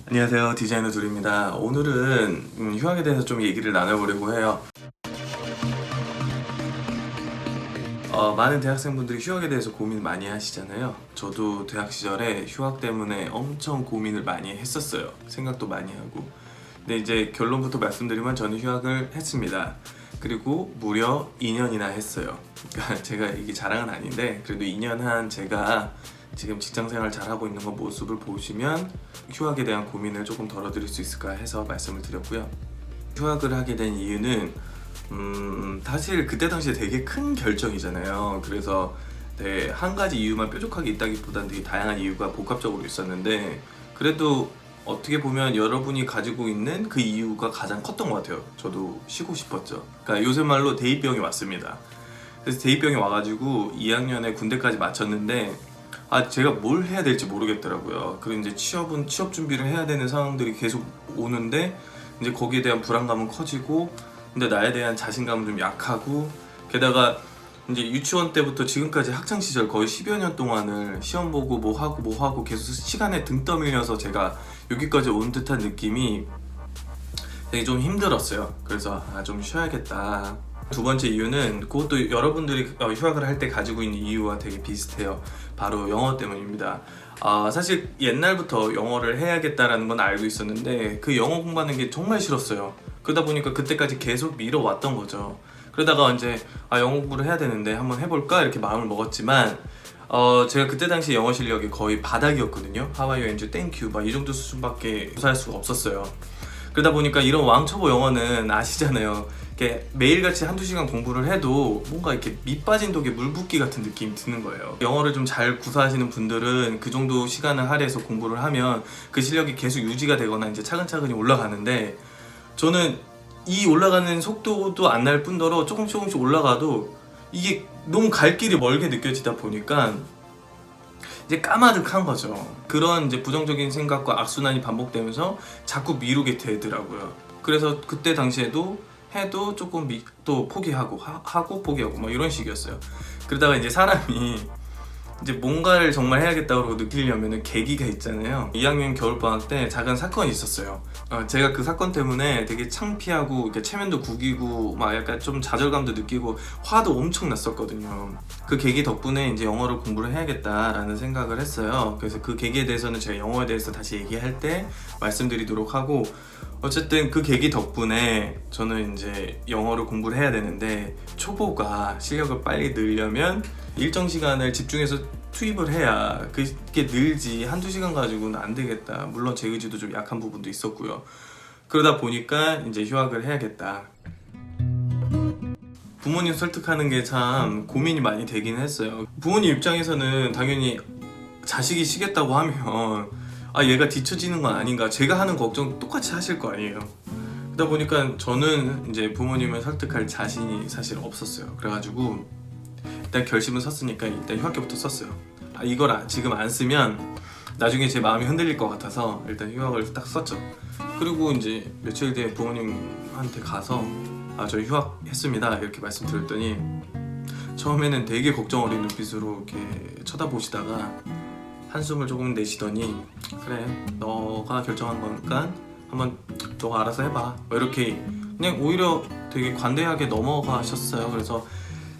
안녕하세요, 디자이너 둘입니다. 오늘은 휴학에 대해서 좀 얘기를 나눠보려고 해요. 많은 대학생분들이 휴학에 대해서 고민 많이 하시잖아요. 저도 대학 시절에 휴학 때문에 엄청 고민을 많이 했었어요. 생각도 많이 하고. 근데 이제 결론부터 말씀드리면 저는 휴학을 했습니다. 그리고 무려 2년이나 했어요. 그러니까 제가 이게 자랑은 아닌데 그래도 2년 한 제가 지금 직장생활 잘하고 있는 거 모습을 보시면 휴학에 대한 고민을 조금 덜어드릴 수 있을까 해서 말씀을 드렸고요. 휴학을 하게 된 이유는 사실 그때 당시에 되게 큰 결정이잖아요. 그래서 한 가지 이유만 뾰족하게 있다기보다는 되게 다양한 이유가 복합적으로 있었는데 그래도 어떻게 보면 여러분이 가지고 있는 그 이유가 가장 컸던 것 같아요. 저도 쉬고 싶었죠. 그러니까 요새 말로 대입병이 왔습니다. 그래서 대입병이 와가지고 2학년에 군대까지 마쳤는데 제가 뭘 해야 될지 모르겠더라고요. 그리고 이제 취업 준비를 해야 되는 상황들이 계속 오는데 이제 거기에 대한 불안감은 커지고 근데 나에 대한 자신감은 좀 약하고 게다가 이제 유치원 때부터 지금까지 학창 시절 거의 10여 년 동안을 시험 보고 뭐 하고 계속 시간에 등 떠밀려서 제가 여기까지 온 듯한 느낌이 되게 좀 힘들었어요. 그래서 좀 쉬어야겠다. 두 번째 이유는 그것도 여러분들이 휴학을 할 때 가지고 있는 이유와 되게 비슷해요. 바로 영어 때문입니다. 사실 옛날부터 영어를 해야겠다라는 건 알고 있었는데 그 영어 공부하는 게 정말 싫었어요. 그러다 보니까 그때까지 계속 미뤄왔던 거죠. 그러다가 이제 영어 공부를 해야 되는데 한번 해볼까 이렇게 마음을 먹었지만 제가 그때 당시 영어 실력이 거의 바닥이었거든요. How are you and thank you 막 이 정도 수준밖에 구사할 수가 없었어요. 그러다 보니까 이런 왕초보 영어는 아시잖아요. 이렇게 매일같이 한두 시간 공부를 해도 뭔가 이렇게 밑 빠진 독에 물 붓기 같은 느낌이 드는 거예요. 영어를 좀 잘 구사하시는 분들은 그 정도 시간을 할애해서 공부를 하면 그 실력이 계속 유지가 되거나 이제 차근차근히 올라가는데 저는 이 올라가는 속도도 안 날 뿐더러 조금씩 올라가도 이게 너무 갈 길이 멀게 느껴지다 보니까 이제 까마득한 거죠. 그런 이제 부정적인 생각과 악순환이 반복되면서 자꾸 미루게 되더라고요. 그래서 그때 당시에도 해도 조금 또 포기하고 하고 포기하고 막 이런 식이었어요. 그러다가 이제 사람이 이제 뭔가를 정말 해야겠다고 느끼려면 계기가 있잖아요. 2학년 겨울방학 때 작은 사건이 있었어요. 제가 그 사건 때문에 되게 창피하고 이렇게 체면도 구기고 막 약간 좀 좌절감도 느끼고 화도 엄청 났었거든요. 그 계기 덕분에 이제 영어를 공부를 해야겠다라는 생각을 했어요. 그래서 그 계기에 대해서는 제가 영어에 대해서 다시 얘기할 때 말씀드리도록 하고 어쨌든 그 계기 덕분에 저는 이제 영어를 공부를 해야 되는데 초보가 실력을 빨리 늘려면 일정 시간을 집중해서 투입을 해야 그게 늘지 한두 시간 가지고는 안 되겠다. 물론 제 의지도 좀 약한 부분도 있었고요. 그러다 보니까 이제 휴학을 해야겠다. 부모님 설득하는 게 참 고민이 많이 되긴 했어요. 부모님 입장에서는 당연히 자식이 쉬겠다고 하면 얘가 뒤처지는 건 아닌가 제가 하는 걱정 똑같이 하실 거 아니에요. 그러다 보니까 저는 이제 부모님을 설득할 자신이 사실 없었어요. 그래가지고 일단 결심은 섰으니까 일단 휴학기부터 썼어요. 이걸 지금 안 쓰면 나중에 제 마음이 흔들릴 것 같아서 일단 휴학을 딱 썼죠. 그리고 이제 며칠 뒤에 부모님한테 가서 저 휴학했습니다 이렇게 말씀드렸더니 처음에는 되게 걱정 어린 눈빛으로 이렇게 쳐다보시다가 한숨을 조금 내쉬더니 그래 너가 결정한 거니까 한번 너가 알아서 해봐 이렇게 그냥 오히려 되게 관대하게 넘어가셨어요. 그래서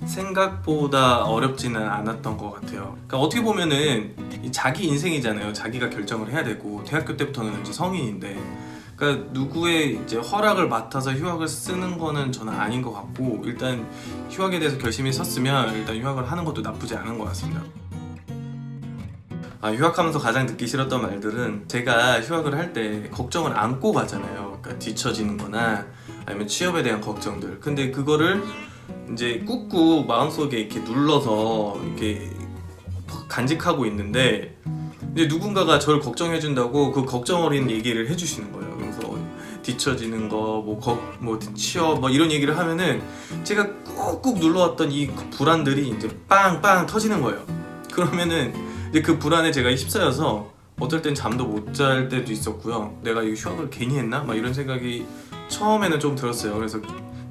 생각보다 어렵지는 않았던 것 같아요. 그러니까 어떻게 보면은 자기 인생이잖아요. 자기가 결정을 해야 되고 대학교 때부터는 이제 성인인데 그러니까 누구의 이제 허락을 맡아서 휴학을 쓰는 거는 저는 아닌 것 같고 일단 휴학에 대해서 결심이 섰으면 일단 휴학을 하는 것도 나쁘지 않은 것 같습니다. 휴학하면서 가장 듣기 싫었던 말들은 제가 휴학을 할 때 걱정을 안고 가잖아요. 그러니까 뒤처지는 거나 아니면 취업에 대한 걱정들. 근데 그거를 이제 꾹꾹 마음속에 이렇게 눌러서 이렇게 간직하고 있는데 이제 누군가가 저를 걱정해준다고 그 걱정 어린 얘기를 해주시는 거예요. 그래서 뒤처지는 거, 뭐 취업, 뭐 이런 얘기를 하면은 제가 꾹꾹 눌러왔던 이 불안들이 이제 빵빵 터지는 거예요. 그러면은 이제 그 불안에 제가 휩싸여서 어떨 땐 잠도 못 잘 때도 있었고요. 내가 이 휴학을 괜히 했나? 막 이런 생각이 처음에는 좀 들었어요. 그래서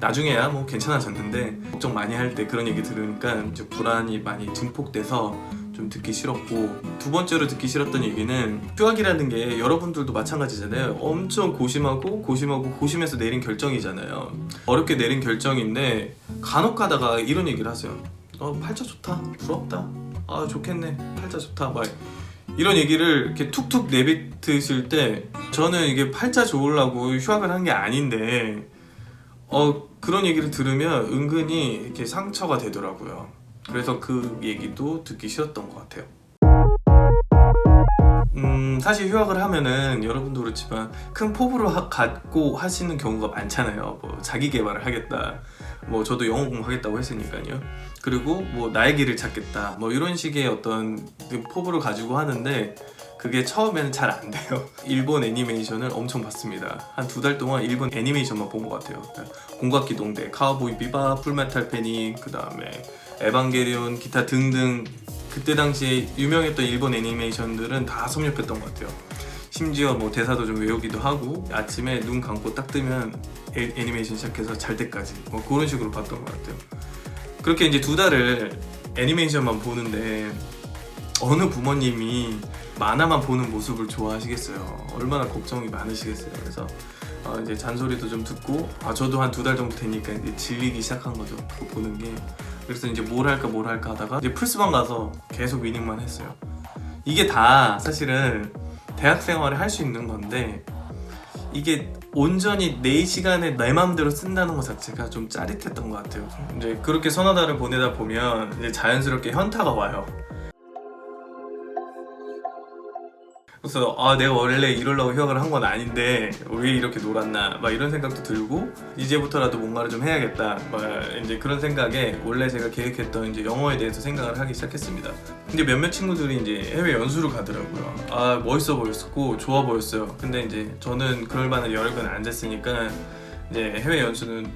나중에야 뭐 괜찮아졌는데 걱정 많이 할 때 그런 얘기 들으니까 이제 불안이 많이 증폭돼서 좀 듣기 싫었고, 두 번째로 듣기 싫었던 얘기는 휴학이라는 게 여러분들도 마찬가지잖아요. 엄청 고심해서 내린 결정이잖아요. 어렵게 내린 결정인데 간혹 가다가 이런 얘기를 하세요. 팔자 좋다, 부럽다, 아 좋겠네, 팔자 좋다, 막 이런 얘기를 이렇게 툭툭 내뱉으실 때 저는 이게 팔자 좋으려고 휴학을 한 게 아닌데 그런 얘기를 들으면 은근히 이렇게 상처가 되더라고요. 그래서 그 얘기도 듣기 싫었던 것 같아요. 사실 휴학을 하면은 여러분도 그렇지만 큰 포부를 갖고 하시는 경우가 많잖아요. 뭐 자기 개발을 하겠다, 뭐 저도 영어 공부하겠다고 했으니까요. 그리고 뭐 나의 길을 찾겠다, 뭐 이런 식의 어떤 그 포부를 가지고 하는데 그게 처음에는 잘 안 돼요. 일본 애니메이션을 엄청 봤습니다. 한 2달 동안 일본 애니메이션만 본 것 같아요. 공각기동대, 카우보이 비밥, 풀메탈 패닉, 그 다음에 에반게리온, 기타 등등 그때 당시에 유명했던 일본 애니메이션들은 다 섭렵했던 것 같아요. 심지어 뭐 대사도 좀 외우기도 하고 아침에 눈 감고 딱 뜨면 애니메이션 시작해서 잘 때까지 뭐 그런 식으로 봤던 것 같아요. 그렇게 이제 2달을 애니메이션만 보는데 어느 부모님이 만화만 보는 모습을 좋아하시겠어요. 얼마나 걱정이 많으시겠어요. 그래서 이제 잔소리도 좀 듣고 저도 한 2달 정도 되니까 이제 질리기 시작한 거죠. 그거 보는 게. 그래서 이제 뭘 할까 하다가 이제 플스방 가서 계속 위닝만 했어요. 이게 다 사실은 대학 생활을 할 수 있는 건데 이게 온전히 내 시간에 내 마음대로 쓴다는 것 자체가 좀 짜릿했던 것 같아요. 이제 그렇게 서너 달을 보내다 보면 이제 자연스럽게 현타가 와요. 그래서 내가 원래 이러려고 휴학을 한 건 아닌데 왜 이렇게 놀았나 막 이런 생각도 들고 이제부터라도 뭔가를 좀 해야겠다 막 이제 그런 생각에 원래 제가 계획했던 이제 영어에 대해서 생각을 하기 시작했습니다. 근데 몇몇 친구들이 이제 해외 연수를 가더라고요. 멋있어 보였고 좋아 보였어요. 근데 이제 저는 그럴 만한 여력은 안 됐으니까 이제 해외 연수는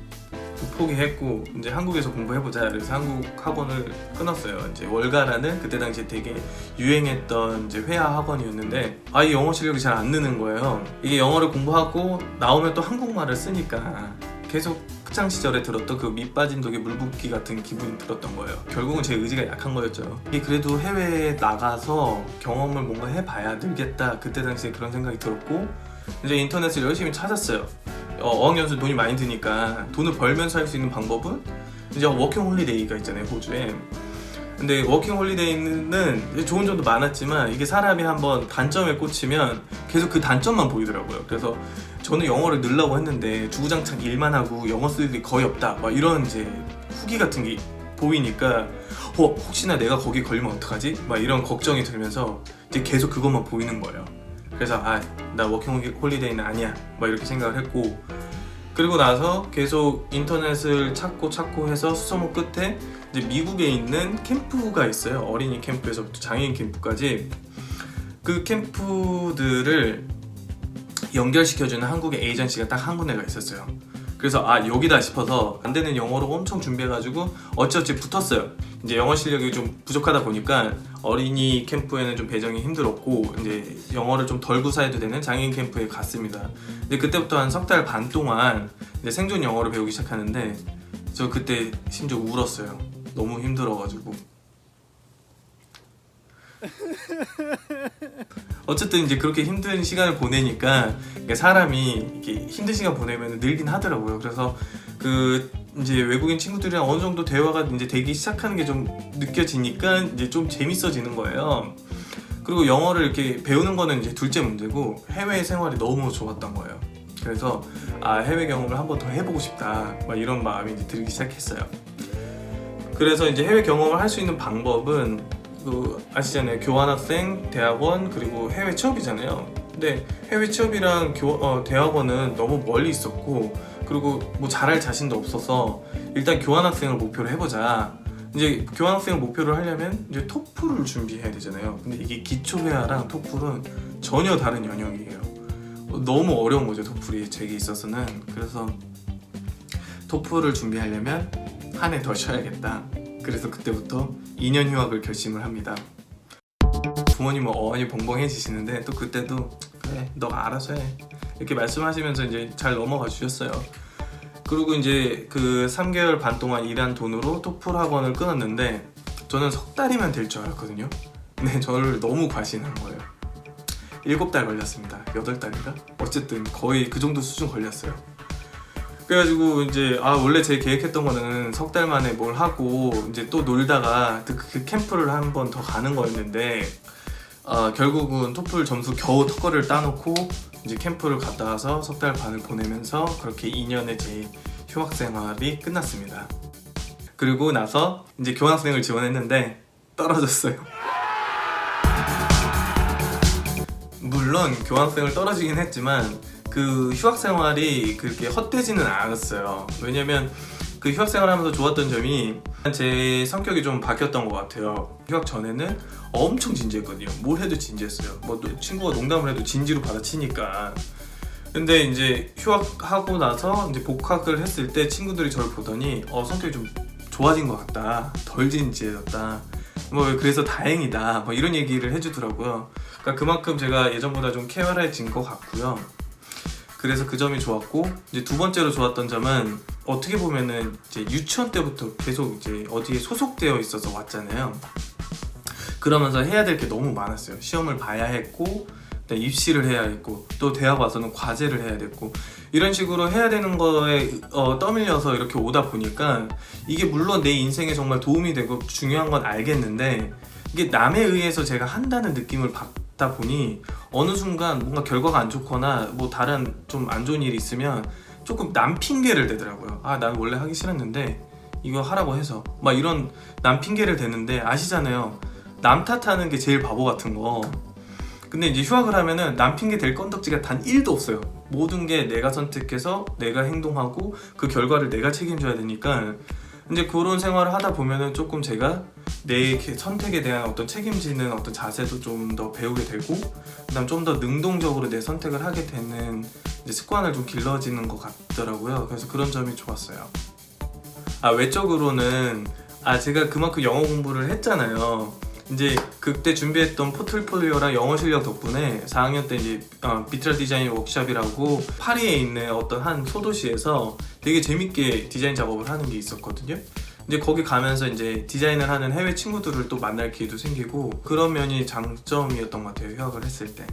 포기했고 이제 한국에서 공부해보자. 그래서 한국 학원을 끊었어요. 이제 월가라는 그때 당시에 되게 유행했던 이제 회화 학원이었는데 이 영어 실력이 잘 안 느는 거예요. 이게 영어를 공부하고 나오면 또 한국말을 쓰니까 계속 학창 시절에 들었던 그 밑빠진 독에 물 붓기 같은 기분이 들었던 거예요. 결국은 제 의지가 약한 거였죠. 이게 그래도 해외에 나가서 경험을 뭔가 해봐야 늘겠다. 그때 당시에 그런 생각이 들었고 이제 인터넷을 열심히 찾았어요. 어학연수 돈이 많이 드니까 돈을 벌면서 할 수 있는 방법은 이제 워킹 홀리데이가 있잖아요, 호주에. 근데 워킹 홀리데이는 좋은 점도 많았지만 이게 사람이 한번 단점에 꽂히면 계속 그 단점만 보이더라고요. 그래서 저는 영어를 늘려고 했는데 주구장창 일만 하고 영어 쓸 일이 거의 없다 막 이런 이제 후기 같은 게 보이니까 혹시나 내가 거기 걸리면 어떡하지? 막 이런 걱정이 들면서 이제 계속 그것만 보이는 거예요. 그래서 나 워킹 홀리데이는 아니야 막 이렇게 생각을 했고, 그리고 나서 계속 인터넷을 찾고 해서 수소문 끝에 이제 미국에 있는 캠프가 있어요. 어린이 캠프에서부터 장애인 캠프까지 그 캠프들을 연결시켜주는 한국의 에이전시가 딱 한 군데가 있었어요. 그래서 여기다 싶어서 안 되는 영어로 엄청 준비해가지고 어찌어찌 붙었어요. 이제 영어 실력이 좀 부족하다 보니까 어린이 캠프에는 좀 배정이 힘들었고 이제 영어를 좀 덜 구사해도 되는 장애인 캠프에 갔습니다. 이제 그때부터 한 3달 반 동안 이제 생존 영어를 배우기 시작하는데 저 그때 심지어 울었어요. 너무 힘들어가지고. 어쨌든 이제 그렇게 힘든 시간을 보내니까 사람이 이렇게 힘든 시간 보내면 늘긴 하더라고요. 그래서 그 이제 외국인 친구들이랑 어느 정도 대화가 이제 되기 시작하는 게 좀 느껴지니까 이제 좀 재밌어지는 거예요. 그리고 영어를 이렇게 배우는 거는 이제 둘째 문제고 해외 생활이 너무 좋았던 거예요. 그래서 해외 경험을 한 번 더 해보고 싶다 막 이런 마음이 이제 들기 시작했어요. 그래서 이제 해외 경험을 할 수 있는 방법은 아시잖아요. 교환학생, 대학원, 그리고 해외 취업이잖아요. 근데 해외 취업이랑 대학원은 너무 멀리 있었고 그리고 뭐 잘할 자신도 없어서 일단 교환학생을 목표로 해보자. 이제 교환학생을 목표로 하려면 이제 토플을 준비해야 되잖아요. 근데 이게 기초회화랑 토플은 전혀 다른 영역이에요. 너무 어려운 거죠, 토플이 제게 있어서는. 그래서 토플을 준비하려면 한 해 더 쉬어야겠다. 그래서 그때부터 2년 휴학을 결심을 합니다. 부모님은 어안이 벙벙해지시는데 또 그때도 그래 너가 알아서 해 이렇게 말씀하시면서 이제 잘 넘어가 주셨어요. 그리고 이제 그 3개월 반 동안 일한 돈으로 토플 학원을 끊었는데 저는 석 달이면 될 줄 알았거든요. 근데 저를 너무 과신한 거예요. 7달 걸렸습니다. 8달인가? 어쨌든 거의 그 정도 수준 걸렸어요. 그래가지고 이제 원래 제 계획했던 거는 석 달 만에 뭘 하고 이제 또 놀다가 그 캠프를 한 번 더 가는 거였는데 결국은 토플 점수 겨우 턱걸이를 따놓고 이제 캠프를 갔다 와서 석 달 반을 보내면서 그렇게 2년의 제 휴학 생활이 끝났습니다. 그리고 나서 이제 교환학생을 지원했는데 떨어졌어요. 물론 교환학생을 떨어지긴 했지만 그 휴학 생활이 그렇게 헛되지는 않았어요. 왜냐면 그 휴학 생활하면서 좋았던 점이 제 성격이 좀 바뀌었던 것 같아요. 휴학 전에는 엄청 진지했거든요. 뭘 해도 진지했어요. 뭐 친구가 농담을 해도 진지로 받아치니까. 근데 이제 휴학하고 나서 이제 복학을 했을 때 친구들이 저를 보더니 성격이 좀 좋아진 것 같다. 덜 진지해졌다. 뭐 그래서 다행이다. 뭐 이런 얘기를 해주더라고요. 그러니까 그만큼 제가 예전보다 좀 쾌활해진 것 같고요. 그래서 그 점이 좋았고, 이제 두 번째로 좋았던 점은 어떻게 보면은 이제 유치원 때부터 계속 이제 어디에 소속되어 있어서 왔잖아요. 그러면서 해야 될 게 너무 많았어요. 시험을 봐야 했고, 입시를 해야 했고, 또 대학 와서는 과제를 해야 됐고, 이런 식으로 해야 되는 거에 떠밀려서 이렇게 오다 보니까 이게 물론 내 인생에 정말 도움이 되고 중요한 건 알겠는데, 이게 남에 의해서 제가 한다는 느낌을 받다 보니 어느 순간 뭔가 결과가 안 좋거나 뭐 다른 좀 안 좋은 일이 있으면 조금 남 핑계를 대더라고요. 난 원래 하기 싫었는데 이거 하라고 해서 막 이런 남 핑계를 대는데, 아시잖아요. 남 탓하는 게 제일 바보 같은 거. 근데 이제 휴학을 하면은 남 핑계 될 건덕지가 단 1도 없어요. 모든 게 내가 선택해서 내가 행동하고 그 결과를 내가 책임져야 되니까 이제 그런 생활을 하다 보면은 조금 제가 내 선택에 대한 어떤 책임지는 어떤 자세도 좀 더 배우게 되고, 그다음 좀 더 능동적으로 내 선택을 하게 되는 이제 습관을 좀 길러지는 것 같더라고요. 그래서 그런 점이 좋았어요. 외적으로는 제가 그만큼 영어 공부를 했잖아요. 이제 그때 준비했던 포트폴리오랑 영어 실력 덕분에 4학년 때 이제 비트라 디자인 워크숍이라고 파리에 있는 어떤 한 소도시에서 되게 재밌게 디자인 작업을 하는 게 있었거든요. 이제 거기 가면서 이제 디자인을 하는 해외 친구들을 또 만날 기회도 생기고, 그런 면이 장점이었던 것 같아요. 휴학을 했을 때.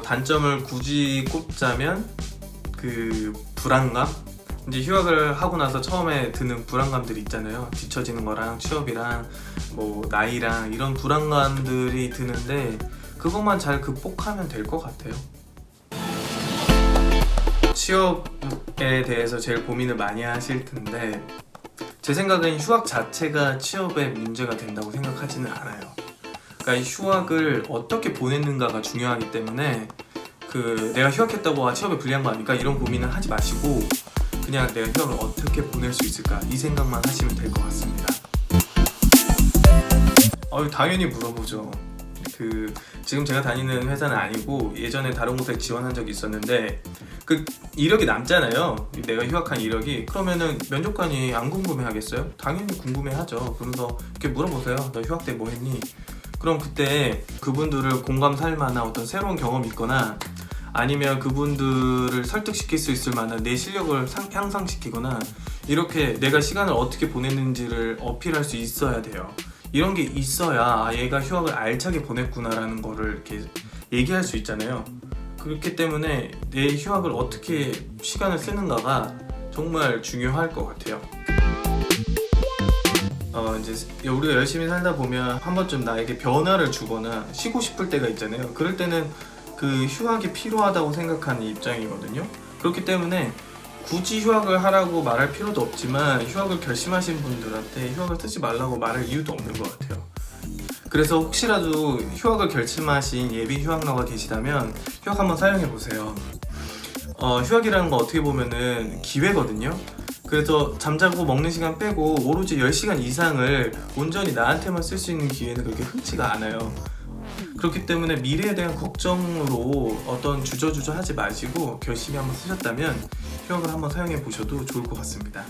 단점을 굳이 꼽자면 그 불안감? 이제 휴학을 하고 나서 처음에 드는 불안감들이 있잖아요. 뒤처지는 거랑 취업이랑 뭐 나이랑 이런 불안감들이 드는데, 그것만 잘 극복하면 될 것 같아요. 취업에 대해서 제일 고민을 많이 하실 텐데, 제 생각엔 휴학 자체가 취업에 문제가 된다고 생각하지는 않아요. 그러니까 이 휴학을 어떻게 보냈는가가 중요하기 때문에 내가 휴학했다고 취업에 불리한 거 아닐까 이런 고민은 하지 마시고, 그냥 내가 휴학을 어떻게 보낼 수 있을까 이 생각만 하시면 될 것 같습니다. 당연히 물어보죠. 지금 제가 다니는 회사는 아니고 예전에 다른 곳에 지원한 적이 있었는데 그 이력이 남잖아요. 내가 휴학한 이력이. 그러면은 면접관이 안 궁금해하겠어요? 당연히 궁금해하죠. 그러면서 이렇게 물어보세요. 너 휴학 때 뭐 했니? 그럼 그때 그분들을 공감 살 만한 어떤 새로운 경험이 있거나, 아니면 그분들을 설득시킬 수 있을 만한 내 실력을 향상시키거나, 이렇게 내가 시간을 어떻게 보냈는지를 어필할 수 있어야 돼요. 이런 게 있어야 얘가 휴학을 알차게 보냈구나라는 거를 이렇게 얘기할 수 있잖아요. 그렇기 때문에 내 휴학을 어떻게 시간을 쓰는가가 정말 중요할 것 같아요. 이제 우리가 열심히 살다 보면 한 번쯤 나에게 변화를 주거나 쉬고 싶을 때가 있잖아요. 그럴 때는 그 휴학이 필요하다고 생각하는 입장이거든요. 그렇기 때문에 굳이 휴학을 하라고 말할 필요도 없지만, 휴학을 결심하신 분들한테 휴학을 쓰지 말라고 말할 이유도 없는 것 같아요. 그래서 혹시라도 휴학을 결심하신 예비 휴학러가 계시다면 휴학 한번 사용해보세요. 휴학이라는 건 어떻게 보면은 기회거든요. 그래서 잠자고 먹는 시간 빼고 오로지 10시간 이상을 온전히 나한테만 쓸 수 있는 기회는 그렇게 흔치가 않아요. 그렇기 때문에 미래에 대한 걱정으로 어떤 주저주저 하지 마시고 열심히 한번 쓰셨다면 휴학을 한번 사용해 보셔도 좋을 것 같습니다.